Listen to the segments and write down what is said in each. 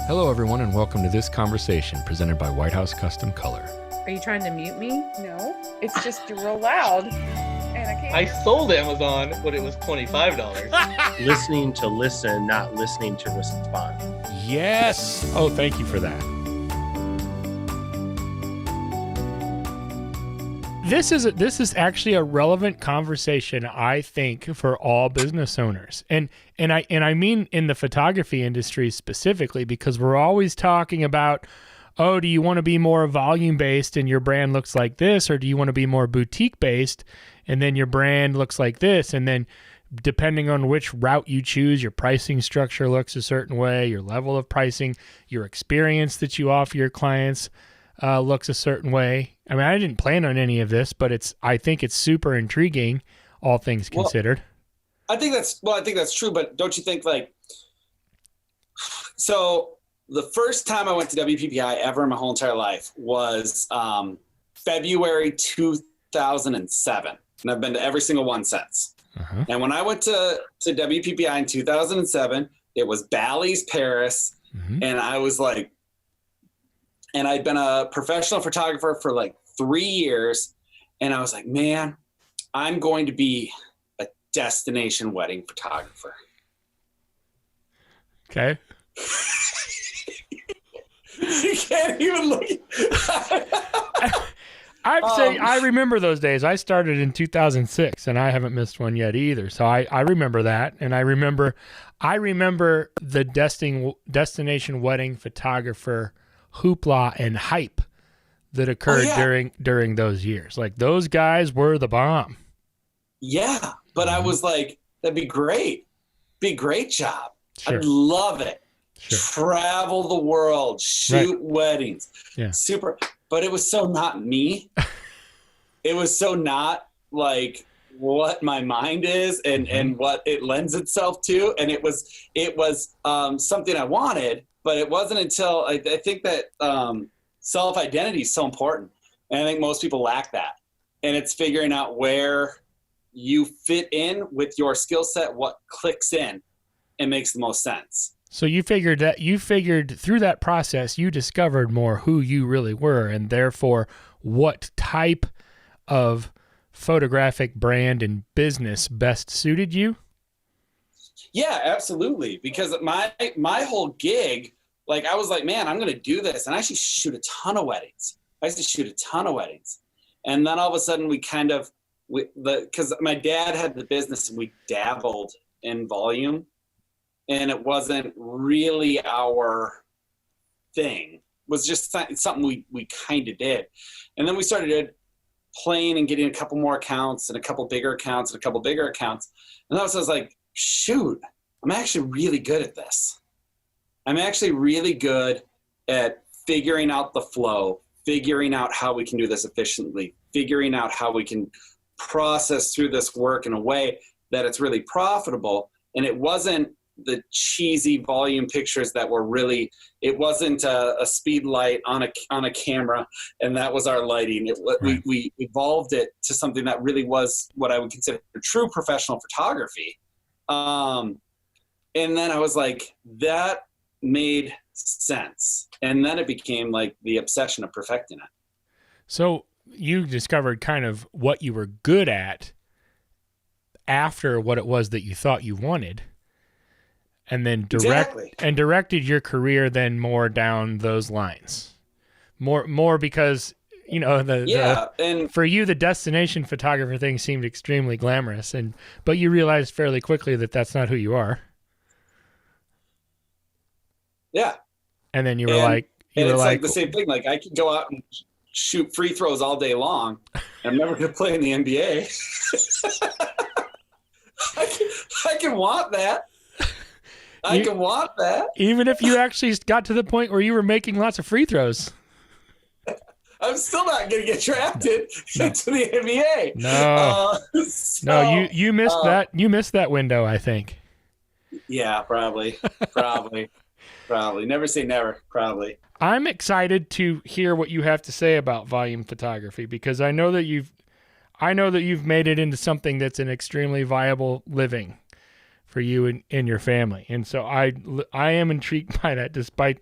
Hello, everyone, and welcome to this conversation presented by White House Custom Color. Are you trying to mute me? No, it's just real loud, and I can't. I sold Amazon when it was $25. Listening to listen, not listening to respond. Yes! Oh, thank you for that. This is actually a relevant conversation, I think, for all business owners. And I mean in the photography industry specifically, because we're always talking about, oh, do you want to be more volume-based and your brand looks like this, or do you want to be more boutique-based and then your brand looks like this? And then depending on which route you choose, your pricing structure looks a certain way, your level of pricing, your experience that you offer your clients looks a certain way. I mean, I didn't plan on any of this, but I think it's super intriguing, all things considered. I think that's true, but don't you think, so the first time I went to WPPI ever in my whole entire life was February 2007, and I've been to every single one since. Uh-huh. And when I went to WPPI in 2007, it was Bally's Paris, and I was like, and I'd been a professional photographer for like 3 years, and I was like, man, I'm going to be a destination wedding photographer. Okay. You can't even look. I remember those days. I started in 2006, and I haven't missed one yet either. So I remember that, and I remember the destination wedding photographer hoopla and hype that occurred during those years. Like, those guys were the bomb. Yeah, but I was like, that'd be great. Be a great job. Sure. I'd love it. Sure. Travel the world, shoot weddings. Yeah. Super. But it was so not me. It was so not like what my mind is and what it lends itself to. And it was something I wanted, but it wasn't until I think that self-identity is so important. And I think most people lack that. And it's figuring out where you fit in with your skill set, what clicks in and makes the most sense. So you figured through that process, you discovered more who you really were, and therefore what type of photographic brand and business best suited you? Yeah, absolutely. Because my whole gig, like, I was like, man, I'm going to do this. And I actually shoot a ton of weddings. And then all of a sudden because my dad had the business and we dabbled in volume, and it wasn't really our thing. It was just something we kind of did. And then we started playing and getting a couple more accounts and a couple bigger accounts and a couple bigger accounts. And I was like, shoot, I'm actually really good at this. I'm actually really good at figuring out the flow, figuring out how we can do this efficiently, figuring out how we can process through this work in a way that it's really profitable. And it wasn't the cheesy volume pictures that were really, it wasn't a speed light on a camera, and that was our lighting. We evolved it to something that really was what I would consider true professional photography. And then I was like, that made sense. And then it became like the obsession of perfecting it. So you discovered kind of what you were good at after what it was that you thought you wanted, and then directed your career then more down those lines. More because, you know, and for you, the destination photographer thing seemed extremely glamorous, but you realized fairly quickly that that's not who you are. Yeah. And then you were like, the same thing. Like, I could go out and shoot free throws all day long, and I'm never going to play in the NBA. I can want that. I can want that. Even if you actually got to the point where you were making lots of free throws. I'm still not going to get drafted into the NBA. No, you missed that. You missed that window, I think. Yeah, probably. Never say never. Probably. I'm excited to hear what you have to say about volume photography, because I know that you've made it into something that's an extremely viable living for you and your family. And so I am intrigued by that, despite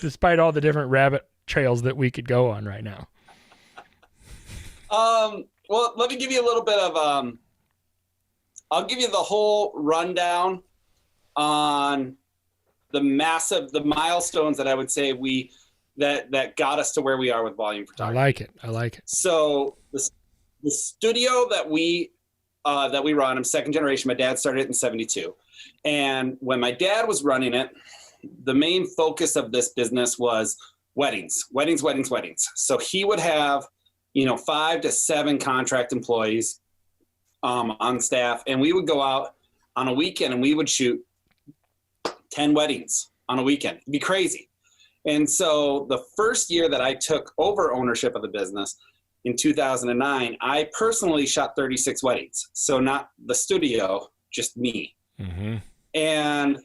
Despite all the different rabbit trails that we could go on right now. Well, let me give you a little bit of, I'll give you the whole rundown on the milestones that I would say that got us to where we are with volume photography. I like it. So the studio that we run, I'm second generation. My dad started it in 72. And when my dad was running it, the main focus of this business was weddings. So he would have, 5 to 7 contract employees on staff. And we would go out on a weekend and we would shoot 10 weddings on a weekend. It'd be crazy. And so the first year that I took over ownership of the business in 2009, I personally shot 36 weddings. So not the studio, just me. Mm-hmm. And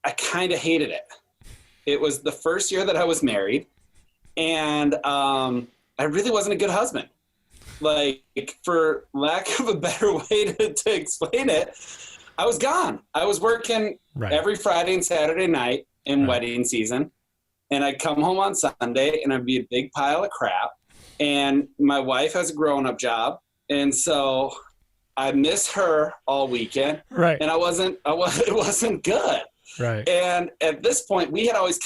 I kind of hated it. It was the first year that I was married, and I really wasn't a good husband. Like, for lack of a better way to explain it, I was gone. I was working every Friday and Saturday night in wedding season, and I'd come home on Sunday, and I'd be a big pile of crap. And my wife has a grown-up job, and so I miss her all weekend. Right. And it wasn't good. Right. And at this point, we had always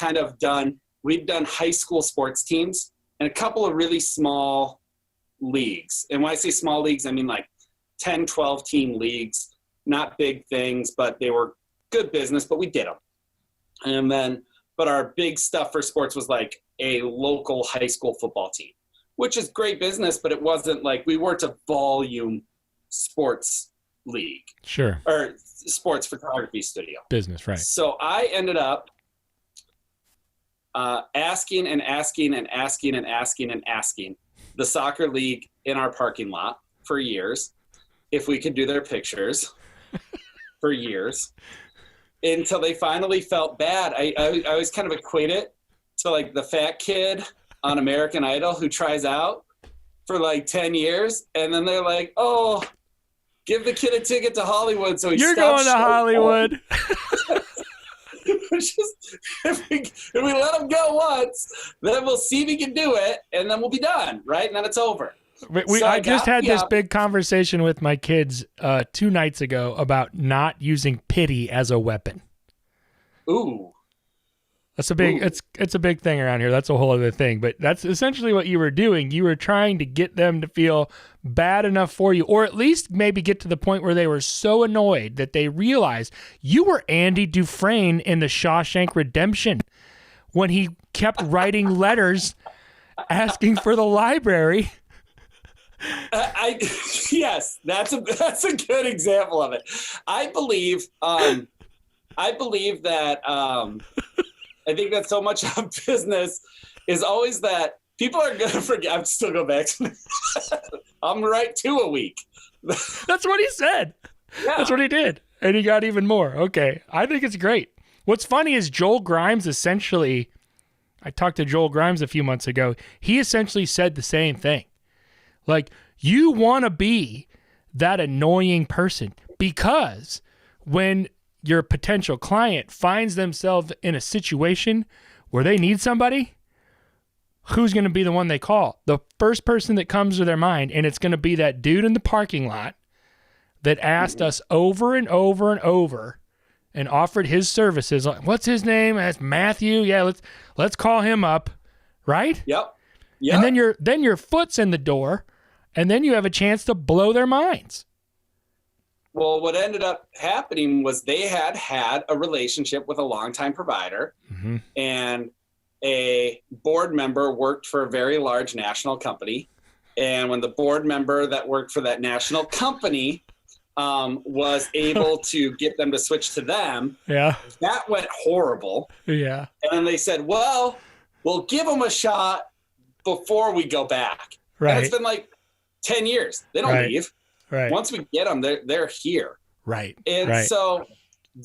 we'd done high school sports teams and a couple of really small leagues. And when I say small leagues, I mean like 10, 12 team leagues, not big things, but they were good business, but we did them. But our big stuff for sports was like a local high school football team, which is great business, but it wasn't like, we weren't a volume sports league. Sure. Or sports photography studio. Business, right. So I ended up asking the soccer league in our parking lot for years if we could do their pictures for years until they finally felt bad. I always kind of equate it to like the fat kid on American Idol who tries out for like 10 years and then they're like, oh, give the kid a ticket to Hollywood so You're going to Hollywood. If we let him go once, then we'll see if he can do it, and then we'll be done, right? And then it's over. I just had this big conversation with my kids 2 nights ago about not using pity as a weapon. Ooh. That's a big it's a big thing around here. That's a whole other thing. But that's essentially what you were doing. You were trying to get them to feel bad enough for you, or at least maybe get to the point where they were so annoyed that they realized you were Andy Dufresne in the Shawshank Redemption when he kept writing letters asking for the library. Yes, that's a good example of it. I believe that I think that so much of business is always that people are going to forget. I'm still going back to I'm right 2 a week. That's what he said. Yeah. That's what he did. And he got even more. Okay. I think it's great. What's funny is Joel Grimes essentially, I talked to Joel Grimes a few months ago. He essentially said the same thing. Like, you want to be that annoying person because when your potential client finds themselves in a situation where they need somebody, who's going to be the one they call? The first person that comes to their mind, and it's going to be that dude in the parking lot that asked us over and over and over and offered his services. Like, what's his name? That's Matthew. Yeah, let's call him up, right? Yep. And then your foot's in the door, and then you have a chance to blow their minds. Well, what ended up happening was they had a relationship with a longtime provider, and a board member worked for a very large national company. And when the board member that worked for that national company was able to get them to switch to them, that went horrible. Yeah. And then they said, well, we'll give them a shot before we go back. Right. And it's been like 10 years. They don't leave. Right. Once we get them, they're here. Right. And so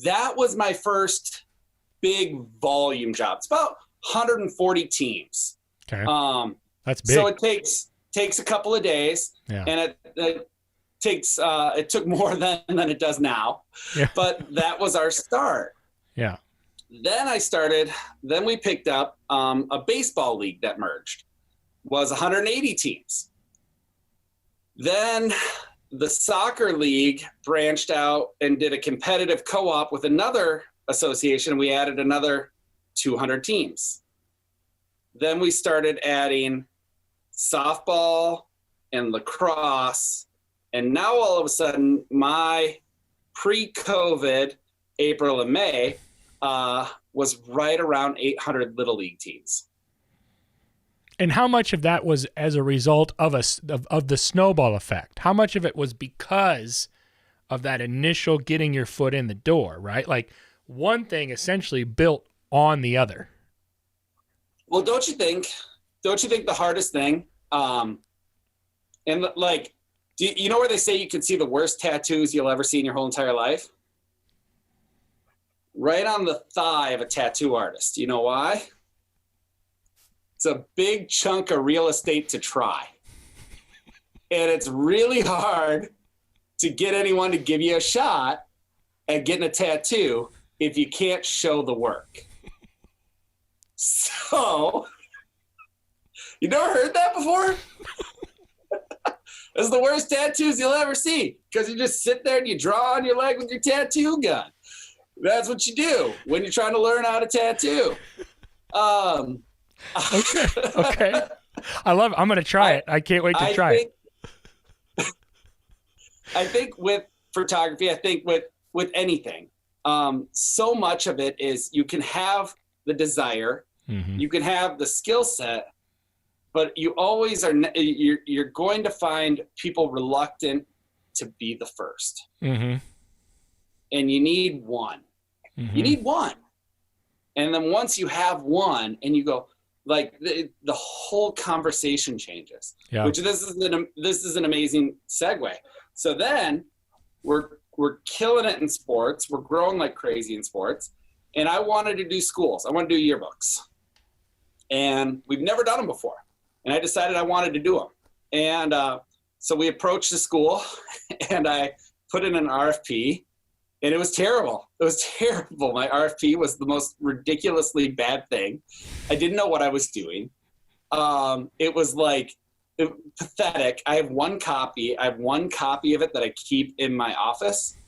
that was my first big volume job. It's about 140 teams. Okay. That's big. So it takes a couple of days, and it took more than it does now. Yeah. But that was our start. Yeah. Then we picked up a baseball league that merged, was 180 teams. Then the soccer league branched out and did a competitive co-op with another association. We added another 200 teams. Then we started adding softball and lacrosse. And now all of a sudden, my pre-COVID April and May was right around 800 Little League teams. And how much of that was as a result of the snowball effect? How much of it was because of that initial getting your foot in the door, right? Like one thing essentially built on the other. Well, don't you think the hardest thing, and like, do you know where they say you can see the worst tattoos you'll ever see in your whole entire life? Right on the thigh of a tattoo artist. You know why? It's a big chunk of real estate to try. And it's really hard to get anyone to give you a shot at getting a tattoo if you can't show the work. So, you never heard that before? That's the worst tattoos you'll ever see, because you just sit there and you draw on your leg with your tattoo gun. That's what you do when you're trying to learn how to tattoo. Okay. I'm going to try it. I can't wait to try it. I think with photography, I think with anything, so much of it is you can have the desire, you can have the skill set, but you always are, you're going to find people reluctant to be the first. And you need one. You need one. And then once you have one and you go, like the whole conversation changes, which this is an amazing segue. So then we're killing it in sports. We're growing like crazy in sports. And I wanted to do schools. I want to do yearbooks. And we've never done them before. And I decided I wanted to do them. And so we approached the school and I put in an RFP. And it was terrible. It was terrible. My RFP was the most ridiculously bad thing. I didn't know what I was doing. It was like pathetic. I have one copy of it that I keep in my office.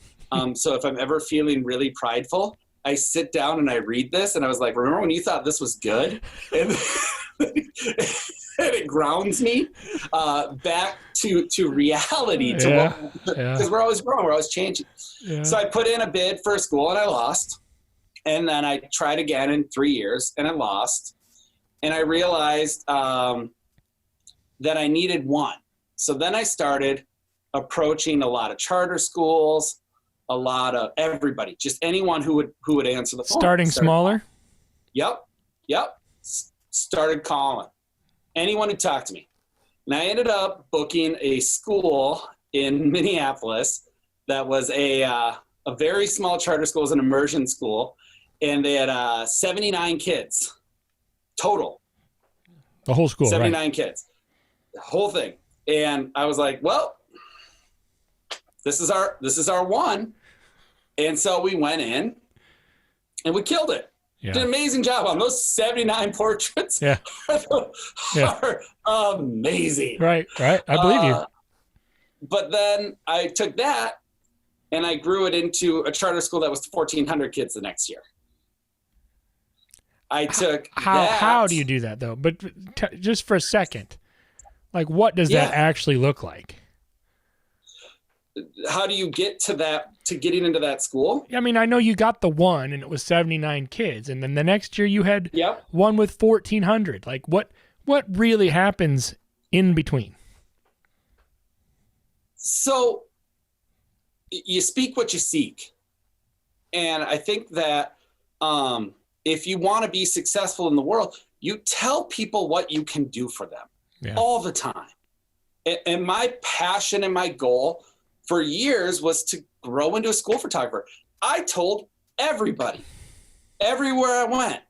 So if I'm ever feeling really prideful, I sit down and I read this and I was like, remember when you thought this was good? And it grounds me back to reality, because we're always growing, we're always changing. So I put in a bid for a school and I lost. And then I tried again in 3 years and I lost. And I realized that I needed one. So then I started approaching a lot of charter schools, a lot of everybody, just anyone who would answer the phone. Starting smaller? Yep. Started calling anyone who talked to me. And I ended up booking a school in Minneapolis that was a very small charter school. It was an immersion school. And they had 79 kids total. The whole school, 79 kids. The whole thing. And I was like, well, this is our one. And so we went in and we killed it. Did an amazing job on those 79 portraits. Are amazing. Right. I believe you. But then I took that and I grew it into a charter school that was 1,400 kids the next year. I took how do you do that though? But just for a second, like what does that actually look like? How do you get to getting into that school? I mean, I know you got the one and it was 79 kids, and then the next year you had one with 1,400. Like what really happens in between? So you speak what you seek. And I think that if you want to be successful in the world, you tell people what you can do for them all the time. And my passion and my goal for years was to grow into a school photographer. I told everybody, everywhere I went,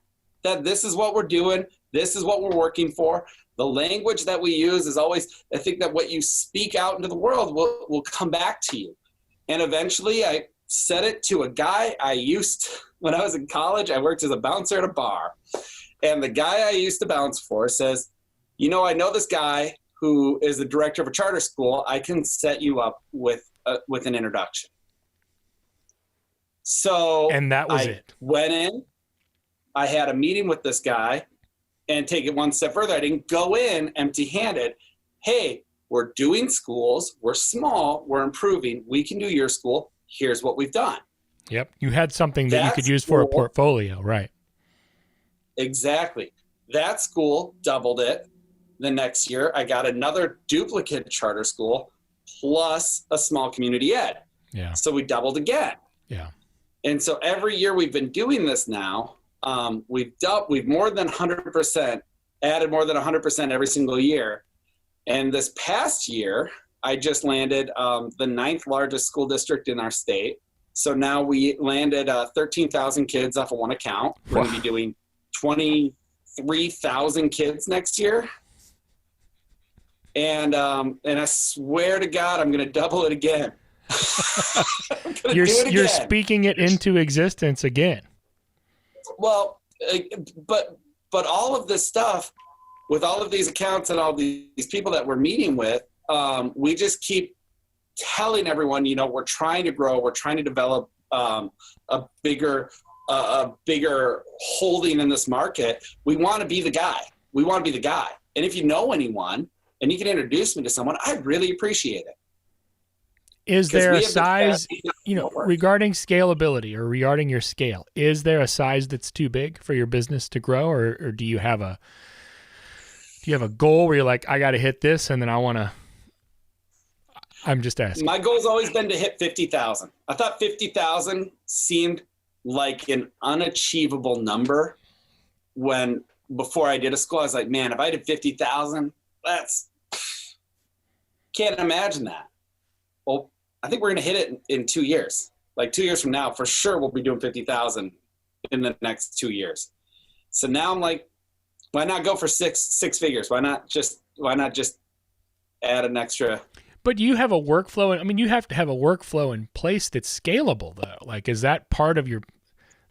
that this is what we're doing. This is what we're working for. The language that we use is always, I think that what you speak out into the world will come back to you. And eventually I said it to a guy I used when I was in college, I worked as a bouncer at a bar. And the guy I used to bounce for says, I know this guy who is the director of a charter school. I can set you up with an introduction. So And that was it. Went in. I had a meeting with this guy, and take it one step further. I didn't go in empty-handed. Hey, we're doing schools. We're small. We're improving. We can do your school. Here's what we've done. Yep. You had something that you could use for a portfolio, right? Exactly. That school doubled it. The next year, I got another duplicate charter school plus a small community ed. Yeah. So we doubled again. Yeah. And so every year we've been doing this now, we've more than 100%, added more than 100% every single year. And this past year, I just landed the 9th largest school district in our state. So now we landed 13,000 kids off of one account. We're going to be doing 23,000 kids next year. And I swear to God, I'm going to double it again. You're speaking it into existence again. Well, but all of this stuff, with all of these accounts and all these people that we're meeting with, we just keep telling everyone, we're trying to grow, we're trying to develop a bigger holding in this market. We want to be the guy. And if you know anyone and you can introduce me to someone, I'd really appreciate it. Is there a size, regarding scalability or regarding your scale, is there a size that's too big for your business to grow, or do you have a goal where you're like, I got to hit this and then I'm just asking. My goal's always been to hit 50,000. I thought 50,000 seemed like an unachievable number before I did a school. I was like, man, if I did 50,000, can't imagine that. Well, I think we're going to hit it in 2 years. Like 2 years from now, for sure, we'll be doing 50,000 in the next 2 years. So now I'm like, why not go for six figures? Why not just add an extra? But you have a workflow. I mean, you have to have a workflow in place that's scalable, though. Like, is that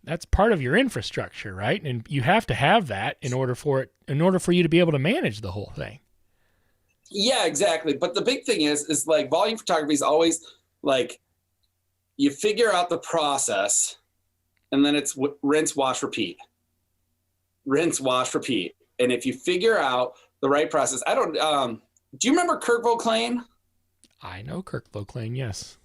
that's part of your infrastructure, right? And you have to have that in order for you to be able to manage the whole thing. Yeah, exactly. But the big thing is like volume photography is always like you figure out the process and then it's rinse, wash, repeat. Rinse, wash, repeat. And if you figure out the right process, do you remember Kirk Vauclain? I know Kirk Vauclain, yes.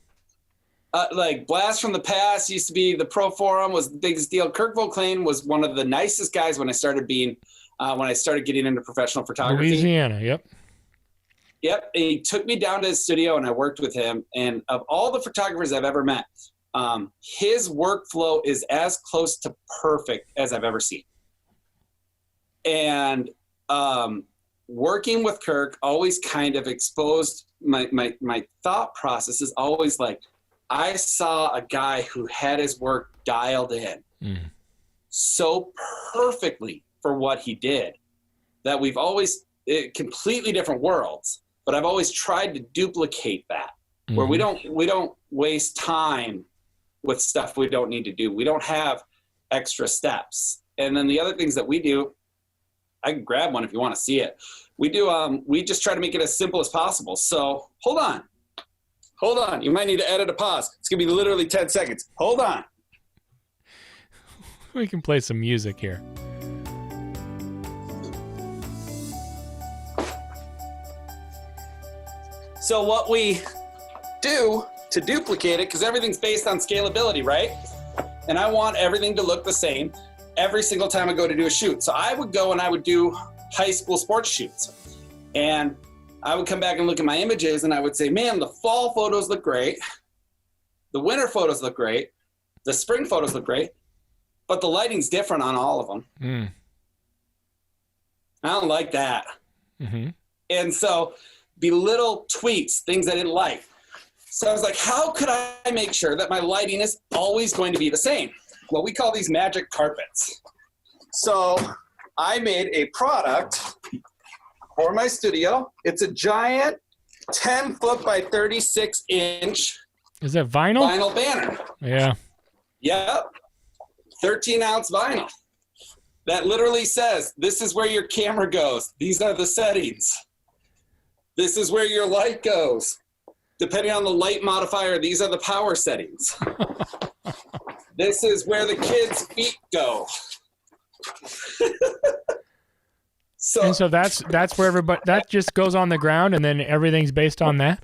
Like Blast from the Past used to be the Pro Forum was the biggest deal. Kirk Vauclain was one of the nicest guys when I started getting into professional photography. Louisiana, yep. Yep, and he took me down to his studio and I worked with him. And of all the photographers I've ever met, his workflow is as close to perfect as I've ever seen. And working with Kirk always kind of exposed my thought process is always like, I saw a guy who had his work dialed in so perfectly for what he did that we've always completely different worlds. But I've always tried to duplicate that, where we don't waste time with stuff we don't need to do. We don't have extra steps. And then the other things that we do, I can grab one if you want to see it. We do. We just try to make it as simple as possible. So hold on. You might need to edit a pause. It's gonna be literally 10 seconds. Hold on. We can play some music here. So what we do to duplicate it, because everything's based on scalability, right? And I want everything to look the same every single time I go to do a shoot. So I would go and I would do high school sports shoots. And I would come back and look at my images and I would say, man, the fall photos look great. The winter photos look great. The spring photos look great. But the lighting's different on all of them. I don't like that. Mm-hmm. And so be little tweaks, things I didn't like. So I was like, how could I make sure that my lighting is always going to be the same? Well, we call these magic carpets. So I made a product for my studio. It's a giant 10 foot by 36 inch. Is that vinyl? Vinyl banner. Yeah. Yep. 13-ounce vinyl that literally says, this is where your camera goes. These are the settings. This is where your light goes. Depending on the light modifier, these are the power settings. This is where the kids' feet go. So that's where everybody, that just goes on the ground and then everything's based on that?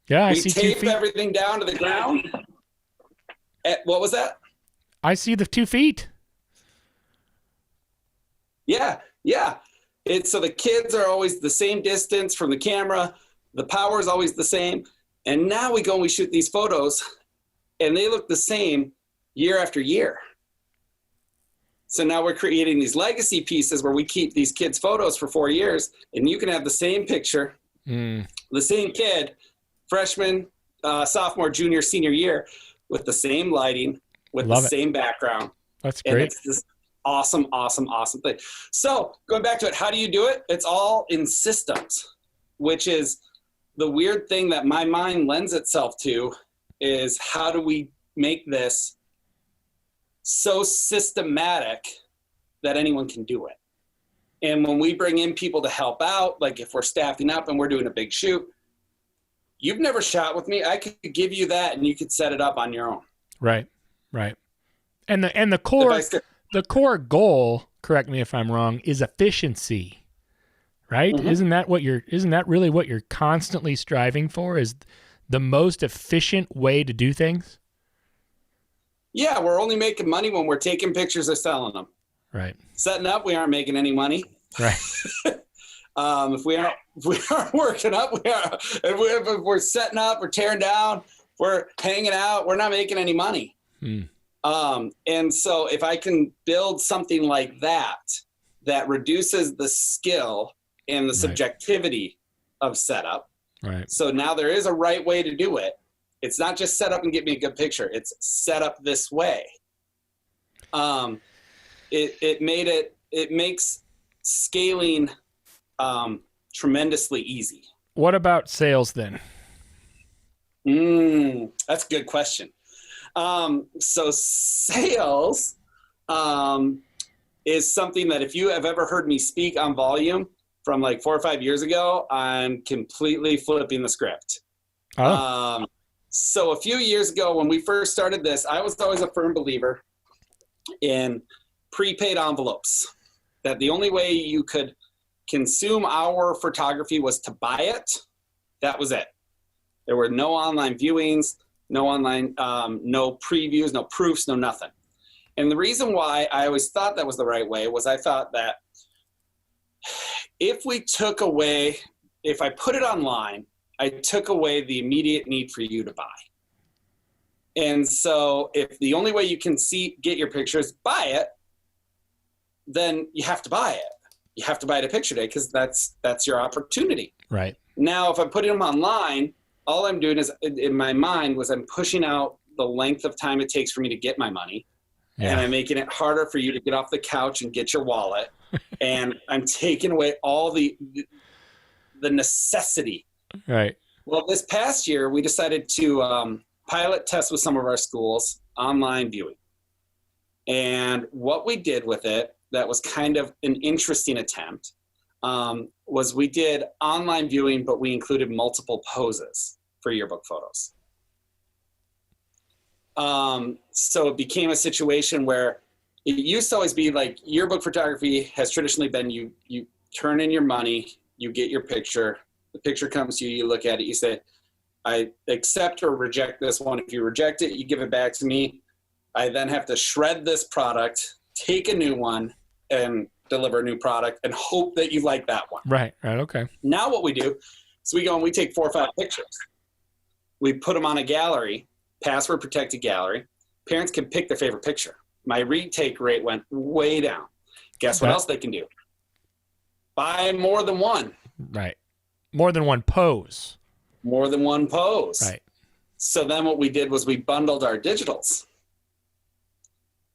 Yeah, I we see 2 tape feet. everything down to the ground. What was that? I see the 2 feet. Yeah. So the kids are always the same distance from the camera. The power is always the same. And now we go and we shoot these photos, and they look the same year after year. So now we're creating these legacy pieces where we keep these kids' photos for 4 years, and you can have the same picture, the same kid, freshman, sophomore, junior, senior year, with the same lighting, with the same background. That's great. And it's this awesome thing. So going back to it, how do you do it? It's all in systems, which is the weird thing that my mind lends itself to, is how do we make this so systematic that anyone can do it? And when we bring in people to help out, like if we're staffing up and we're doing a big shoot, you've never shot with me. I could give you that and you could set it up on your own. Right. And the core goal, correct me if I'm wrong, is efficiency. Right? Mm-hmm. Isn't that really what you're constantly striving for, is the most efficient way to do things? Yeah, we're only making money when we're taking pictures or selling them. Right. Setting up, we aren't making any money. Right. If we aren't working up, we are. If we're setting up, we're tearing down, we're hanging out, we're not making any money. And so if I can build something like that reduces the skill and the subjectivity of setup. Right. So now there is a right way to do it. It's not just set up and get me a good picture. It's set up this way. It makes scaling tremendously easy. What about sales then? That's a good question. So sales is something that if you have ever heard me speak on volume from like 4 or 5 years ago, I'm completely flipping the script. Oh. So a few years ago when we first started this, I was always a firm believer in prepaid envelopes, that the only way you could consume our photography was to buy it. That was it. There were no online viewings, no online, no previews, no proofs, no nothing. And the reason why I always thought that was the right way was I thought that if I put it online, I took away the immediate need for you to buy. And so if the only way you can get your pictures, buy it, then you have to buy it. You have to buy it a picture day because that's your opportunity. Right. Now, if I'm putting them online, all I'm doing is, in my mind, was I'm pushing out the length of time it takes for me to get my money. Yeah. And I'm making it harder for you to get off the couch and get your wallet. And I'm taking away all the necessity. Right. Well, this past year, we decided to pilot test with some of our schools online viewing. And what we did with it, that was kind of an interesting attempt, was we did online viewing, but we included multiple poses for yearbook photos. So it became a situation where it used to always be like yearbook photography has traditionally been you turn in your money, you get your picture, the picture comes to you, you look at it, you say, I accept or reject this one. If you reject it, you give it back to me. I then have to shred this product, take a new one, and deliver a new product and hope that you like that one. Right, okay. Now what we do is we go and we take 4 or 5 pictures. We put them on a gallery, password protected gallery. Parents can pick their favorite picture. My retake rate went way down. Guess what else they can do? Buy more than one. Right. More than one pose. More than one pose. Right. So then what we did was we bundled our digitals.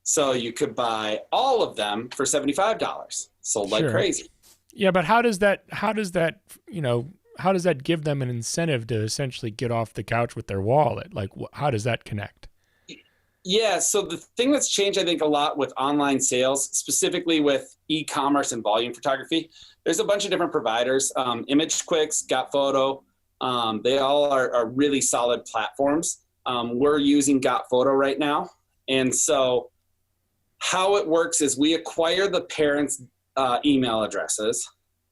So you could buy all of them for $75. Sold like crazy. Yeah, but how does that give them an incentive to essentially get off the couch with their wallet? Like, how does that connect? Yeah, so the thing that's changed, I think, a lot with online sales, specifically with e-commerce and volume photography, there's a bunch of different providers. ImageQuicks, Got Photo, they all are really solid platforms. We're using Got Photo right now. And so how it works is we acquire the parents' email addresses.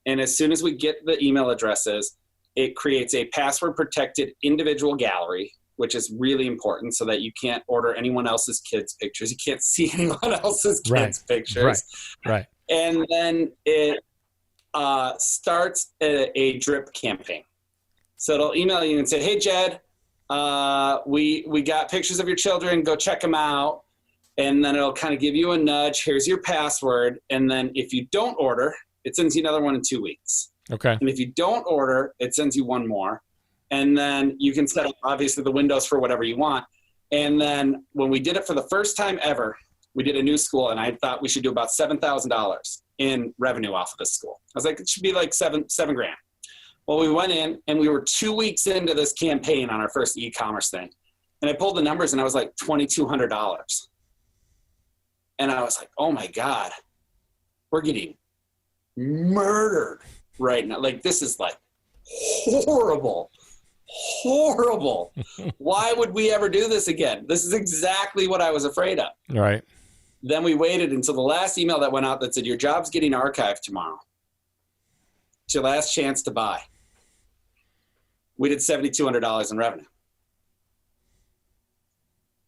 And as soon as we get the email addresses, it creates a password-protected individual gallery, which is really important so that you can't order anyone else's kids' pictures. You can't see anyone else's kids' pictures. Right. And then it starts a drip campaign. So it'll email you and say, hey, Jed, we got pictures of your children. Go check them out. And then it'll kind of give you a nudge. Here's your password. And then if you don't order, it sends you another one in 2 weeks. Okay. And if you don't order, it sends you one more. And then you can set up, obviously, the windows for whatever you want. And then when we did it for the first time ever, we did a new school, and I thought we should do about $7,000 in revenue off of this school. I was like, it should be like seven grand. Well, we went in, and we were 2 weeks into this campaign on our first e-commerce thing. And I pulled the numbers, and I was like $2,200. And I was like, oh, my God, we're getting murdered right now. Like, this is like horrible. Why would we ever do this again? This is exactly what I was afraid of. Right. Then we waited until the last email that went out that said, your job's getting archived tomorrow. It's your last chance to buy. We did $7,200 in revenue.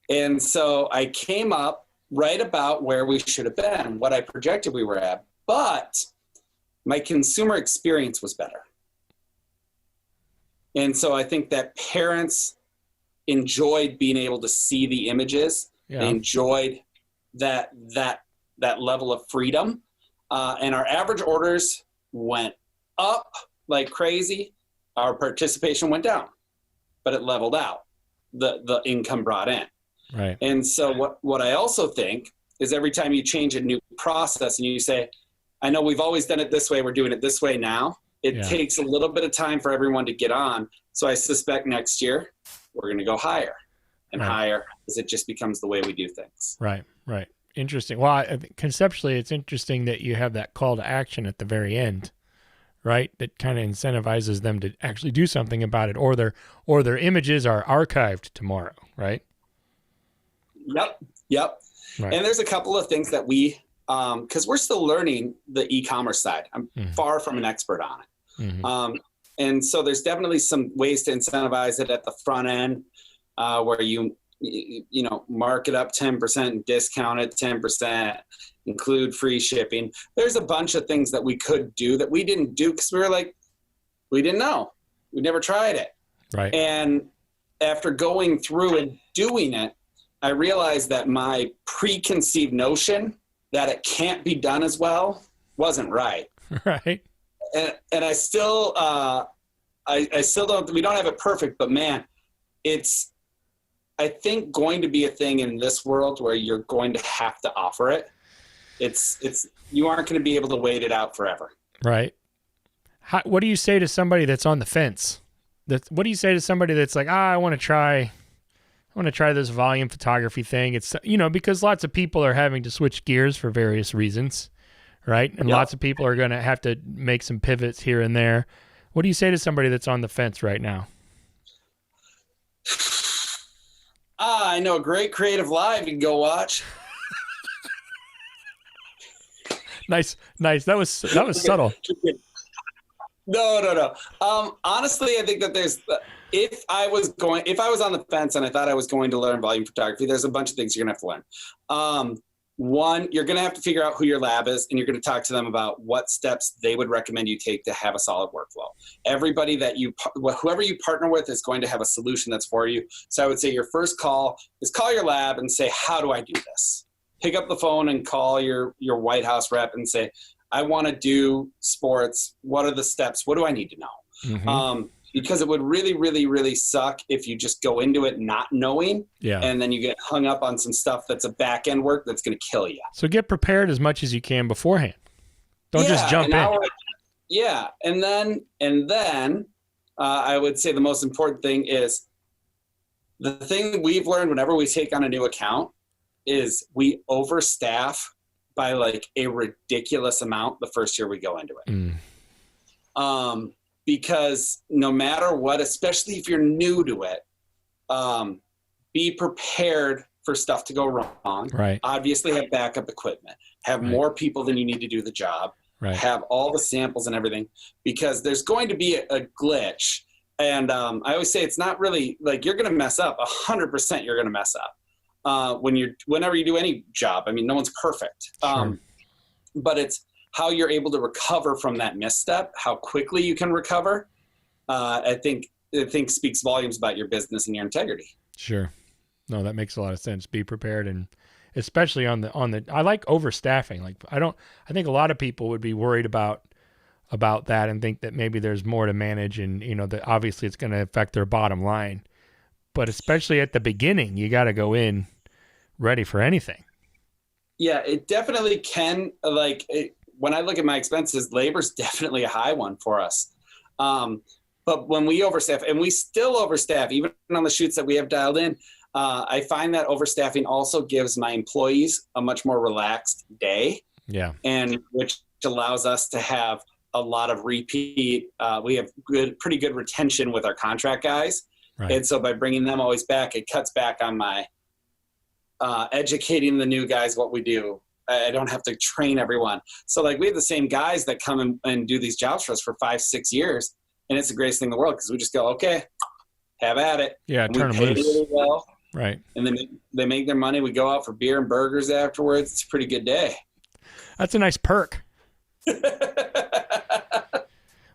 And so I came up right about where we should have been, what I projected we were at, but my consumer experience was better. And so I think that parents enjoyed being able to see the images. Yeah. They enjoyed that level of freedom. And our average orders went up like crazy. Our participation went down, but it leveled out. The income brought in. Right. And so what I also think is every time you change a new process and you say, I know we've always done it this way, we're doing it this way now. It takes a little bit of time for everyone to get on. So I suspect next year we're going to go higher and higher as it just becomes the way we do things. Right. Interesting. Well, I think conceptually, it's interesting that you have that call to action at the very end, right? That kind of incentivizes them to actually do something about it, or their images are archived tomorrow, right? Yep. Right. And there's a couple of things that we, because we're still learning the e-commerce side. I'm far from an expert on it. Mm-hmm. And so there's definitely some ways to incentivize it at the front end, where you mark it up 10% and discount it 10%, include free shipping. There's a bunch of things that we could do that we didn't do because we didn't know. We never tried it. Right. And after going through and doing it, I realized that my preconceived notion that it can't be done as well wasn't right. Right. And I still, I still don't, we don't have it perfect, but man, it's, I think, going to be a thing in this world where you're going to have to offer it. You aren't going to be able to wait it out forever. Right. What do you say to somebody that's on the fence? What do you say to somebody that's like, I want to try this volume photography thing. It's, because lots of people are having to switch gears for various reasons, right? And lots of people are going to have to make some pivots here and there. What do you say to somebody that's on the fence right now? I know a great creative live you can go watch. Nice. That was subtle. No. Honestly, I think that if I was on the fence and I thought I was going to learn volume photography, there's a bunch of things you're going to have to learn. One, you're going to have to figure out who your lab is, and you're going to talk to them about what steps they would recommend you take to have a solid workflow. Everybody whoever you partner with is going to have a solution that's for you. So I would say your first call is call your lab and say, how do I do this? Pick up the phone and call your White House rep and say, I want to do sports. What are the steps? What do I need to know? Mm-hmm. Because it would really, really, really suck if you just go into it not knowing, and then you get hung up on some stuff that's a back end work that's going to kill you. So get prepared as much as you can beforehand. Don't just jump in. And then I would say the most important thing is the thing that we've learned whenever we take on a new account is we overstaff by like a ridiculous amount the first year we go into it. Because no matter what, especially if you're new to it, be prepared for stuff to go wrong. Right. Obviously have backup equipment, have more people than you need to do the job, have all the samples and everything, because there's going to be a glitch. And I always say it's not really like you're going to mess up. 100% you're going to mess up whenever you do any job. I mean, no one's perfect, but it's how you're able to recover from that misstep, how quickly you can recover. I think speaks volumes about your business and your integrity. Sure. No, that makes a lot of sense. Be prepared, and especially on the I like overstaffing. Like I think a lot of people would be worried about that and think that maybe there's more to manage, and that obviously it's going to affect their bottom line. But especially at the beginning, you got to go in ready for anything. Yeah, it definitely can. When I look at my expenses, labor's definitely a high one for us. But when we overstaff, and we still overstaff, even on the shoots that we have dialed in, I find that overstaffing also gives my employees a much more relaxed day. Yeah. And which allows us to have a lot of repeat. We have pretty good retention with our contract guys. Right. And so by bringing them always back, it cuts back on my educating the new guys what we do. I don't have to train everyone. So like we have the same guys that come and do these jobs for us for 5-6 years. And it's the greatest thing in the world because we just go, okay, have at it. Yeah, turn them loose. Really well, right. And then they make their money. We go out for beer and burgers afterwards. It's a pretty good day. That's a nice perk.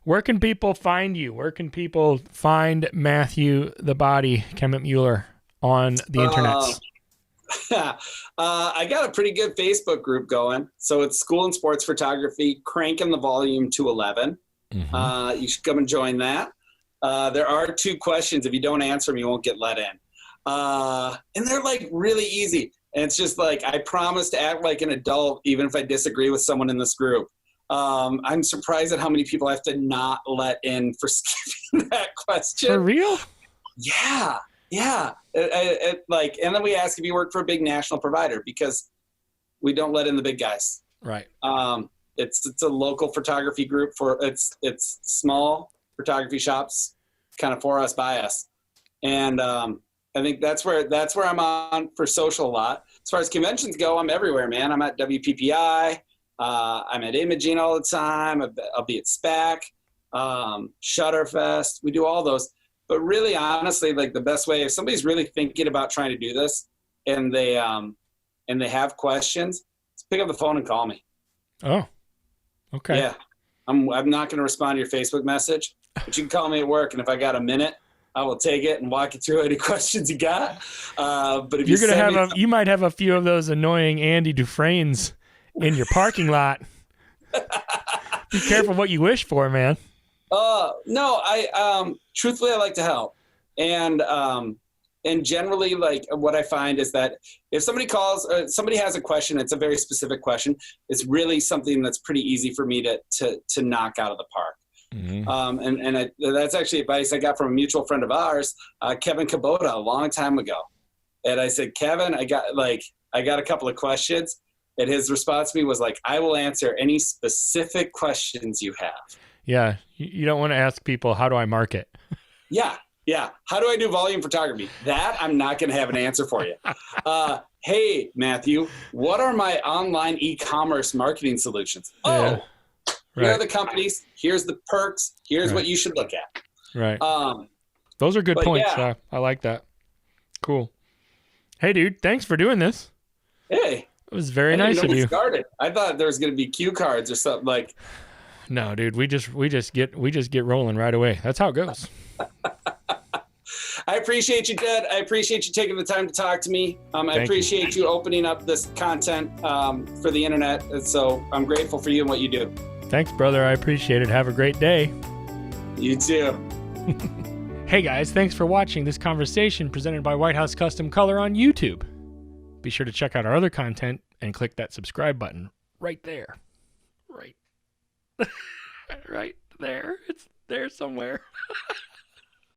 Where can people find you? Where can people find Matthew the Body Kemmetmueller on the internet? I got a pretty good Facebook group going. So it's School and Sports Photography, cranking the volume to 11. Mm-hmm. You should come and join that. There are 2 questions. If you don't answer them, you won't get let in. And they're like really easy. And it's just like, I promise to act like an adult, even if I disagree with someone in this group. I'm surprised at how many people I have to not let in for skipping that question. For real? Yeah. Yeah. And then we ask if you work for a big national provider because we don't let in the big guys. Right. It's a local photography group it's small photography shops kind of for us, by us. And I think that's where I'm on for social a lot. As far as conventions go, I'm everywhere, man. I'm at WPPI. I'm at Imaging all the time. I'll be at SPAC, Shutterfest. We do all those. But really, honestly, like the best way, if somebody's really thinking about trying to do this and they have questions, just pick up the phone and call me. Oh, okay. Yeah. I'm not going to respond to your Facebook message, but you can call me at work. And if I got a minute, I will take it and walk you through any questions you got. But if you're going to have you might have a few of those annoying Andy Dufresnes in your parking lot. Be careful what you wish for, man. No, truthfully, I like to help. And generally, like what I find is that if somebody calls, somebody has a question, it's a very specific question. It's really something that's pretty easy for me to knock out of the park. Mm-hmm. That's actually advice I got from a mutual friend of ours, Kevin Kubota, a long time ago. And I said, Kevin, I got a couple of questions. And his response to me was like, I will answer any specific questions you have. Yeah. You don't want to ask people, how do I market? Yeah. Yeah. How do I do volume photography? That I'm not going to have an answer for you. Hey, Matthew, what are my online e-commerce marketing solutions? Yeah. Here are the companies. Here's the perks. Here's what you should look at. Right. Those are good points. Yeah. I like that. Cool. Hey, dude, thanks for doing this. Hey. It was very nice of you. Started. I thought there was going to be cue cards or something like. No, dude, we just get rolling right away. That's how it goes. I appreciate you, Dad. I appreciate you taking the time to talk to me. I appreciate you opening up this content for the internet. And so I'm grateful for you and what you do. Thanks, brother. I appreciate it. Have a great day. You too. Hey, guys. Thanks for watching this conversation presented by White House Custom Color on YouTube. Be sure to check out our other content and click that subscribe button right there. Right. Right there. It's there somewhere.